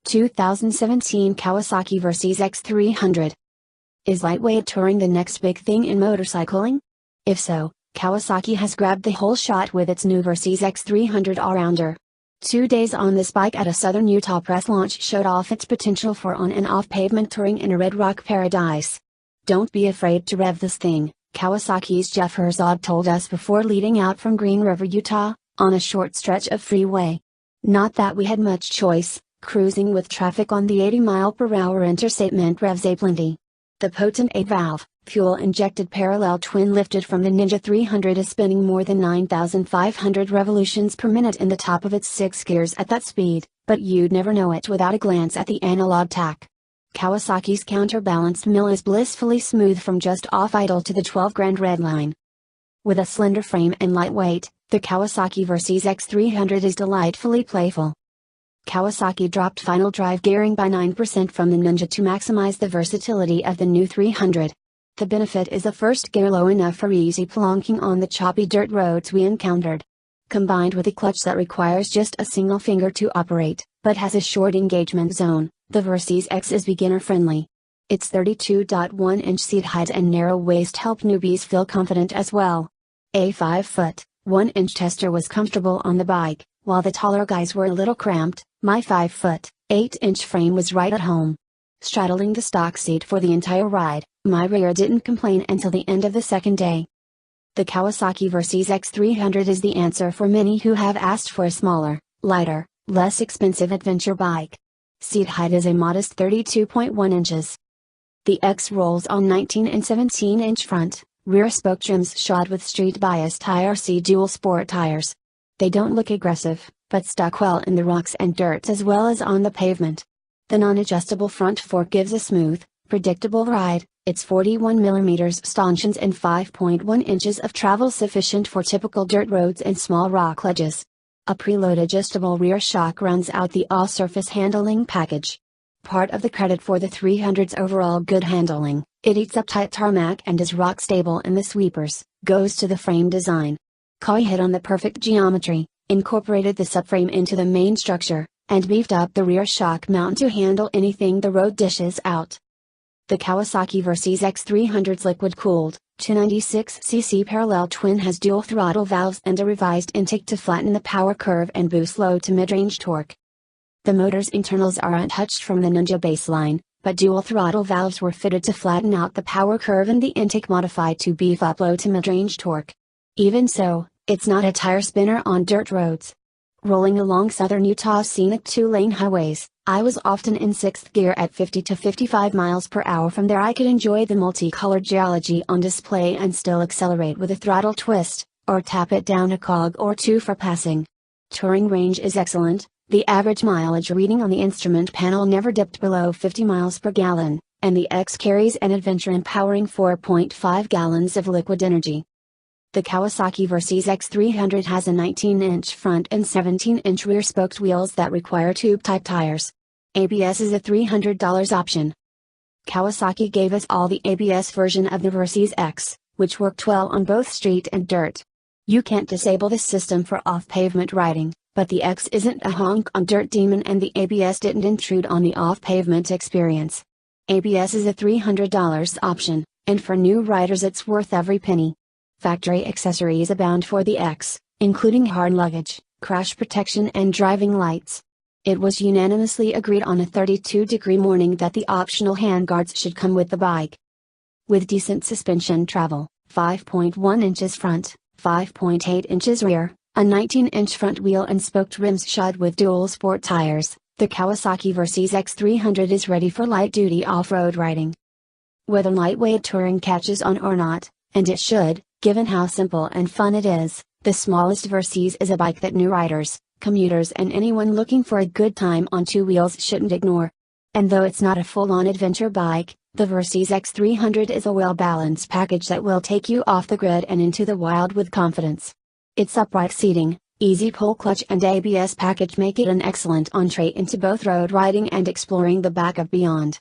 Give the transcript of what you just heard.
2017 Kawasaki Versys X 300. Is lightweight touring the next big thing in motorcycling? If so, Kawasaki has grabbed the whole shot with its new Versys X 300 all-rounder. 2 days on this bike at a southern Utah press launch showed off its potential for on and off pavement touring in a red rock paradise. Don't be afraid to rev this thing, Kawasaki's Jeff Herzog told us before leading out from Green River, Utah, on a short stretch of freeway. Not that we had much choice, cruising with traffic on the 80-mile-per-hour interstate meant revs aplenty. The potent 8-valve, fuel-injected parallel twin lifted from the Ninja 300 is spinning more than 9,500 revolutions per minute in the top of its 6 gears at that speed, but you'd never know it without a glance at the analog tach. Kawasaki's counterbalanced mill is blissfully smooth from just off idle to the 12-grand redline. With a slender frame and lightweight, the Kawasaki Versys X 300 is delightfully playful. Kawasaki dropped final drive gearing by 9% from the Ninja to maximize the versatility of the new 300. The benefit is a first gear low enough for easy plonking on the choppy dirt roads we encountered. Combined with a clutch that requires just a single finger to operate, but has a short engagement zone, the Versys X is beginner-friendly. Its 32.1-inch seat height and narrow waist help newbies feel confident as well. A 5-foot, 1-inch tester was comfortable on the bike, while the taller guys were a little cramped. My 5-foot, 8-inch frame was right at home. Straddling the stock seat for the entire ride, my rear didn't complain until the end of the second day. The Kawasaki Versys X 300 is the answer for many who have asked for a smaller, lighter, less expensive adventure bike. Seat height is a modest 32.1 inches. The X rolls on 19 and 17-inch front, rear spoke trims shod with street-biased IRC dual sport tires. They don't look aggressive, but stuck well in the rocks and dirt as well as on the pavement. The non-adjustable front fork gives a smooth, predictable ride. Its 41mm stanchions and 5.1 inches of travel sufficient for typical dirt roads and small rock ledges. A preload adjustable rear shock rounds out the all-surface handling package. Part of the credit for the 300's overall good handling, it eats up tight tarmac and is rock stable in the sweepers, goes to the frame design. Kawi hit on the perfect geometry, incorporated the subframe into the main structure, and beefed up the rear shock mount to handle anything the road dishes out. The Kawasaki Versys X 300's liquid-cooled, 296cc parallel twin has dual throttle valves and a revised intake to flatten the power curve and boost low to mid-range torque. The motor's internals are untouched from the Ninja baseline, but dual throttle valves were fitted to flatten out the power curve and the intake modified to beef up low to mid-range torque. Even so, it's not a tire spinner on dirt roads. Rolling along southern Utah's scenic 2-lane highways, I was often in 6th gear at 50 to 55 miles per hour. From there I could enjoy the multicolored geology on display and still accelerate with a throttle twist, or tap it down a cog or two for passing. Touring range is excellent. The average mileage reading on the instrument panel never dipped below 50 miles per gallon, and the X carries an adventure-empowering 4.5 gallons of liquid energy. The Kawasaki Versys X 300 has a 19-inch front and 17-inch rear spoked wheels that require tube-type tires. ABS is a $300 option. Kawasaki gave us all the ABS version of the Versys X, which worked well on both street and dirt. You can't disable this system for off-pavement riding, but the X isn't a honk-on-dirt demon and the ABS didn't intrude on the off-pavement experience. ABS is a $300 option, and for new riders it's worth every penny. Factory accessories abound for the X, including hard luggage, crash protection and driving lights. It was unanimously agreed on a 32-degree morning that the optional handguards should come with the bike. With decent suspension travel, 5.1 inches front, 5.8 inches rear, a 19-inch front wheel and spoked rims shod with dual sport tires, the Kawasaki Versys X 300 is ready for light-duty off-road riding. Whether lightweight touring catches on or not, and it should, given how simple and fun it is, the smallest Versys is a bike that new riders, commuters and anyone looking for a good time on two wheels shouldn't ignore. And though it's not a full-on adventure bike, the Versys X 300 is a well-balanced package that will take you off the grid and into the wild with confidence. Its upright seating, easy pull clutch and ABS package make it an excellent entree into both road riding and exploring the back of beyond.